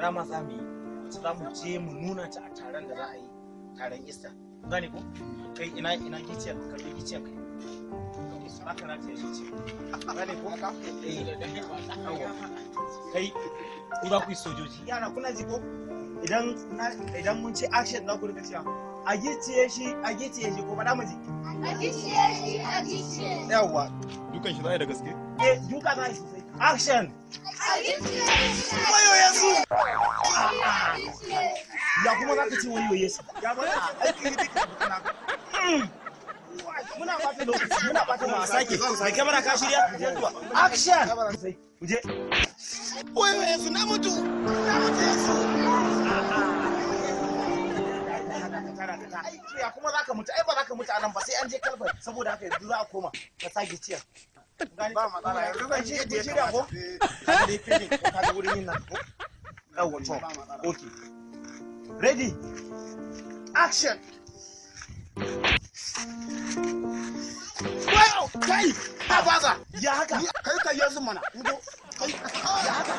drama za mu yi wacce za mu je mu nuna ta a taron da za a yi taron Easter gane ko kai ina giciyar karbi giciyar kai su haka na ta yi giciyar gane ko kai ku za ku yi sojoji yara kuna ji ko idan mun ce action za ku rika cewa a gicciye shi ko faɗa mu ji a gicciye yawa dukan shi za a yi da gaske duka za a yi sosai action wayoyin su ya kuma za ka ce wayoyin su ya ba aiki ne duka muna bata lokaci muna bata lokaci sake mai kamera ka shirya action kuje wayoyin su na mutu ya kuma za ka mutu ai ba za ka mutu a nan ba sai an je kalbar saboda haka yanzu za a koma ka sake ciyar ba matsala yanzu zan shi je shirya ko ka dai fili ko ka ga wurin yin nan ko yawa to okay ready action wow kai ka baza ya haka kai ka yanzu mana ya haka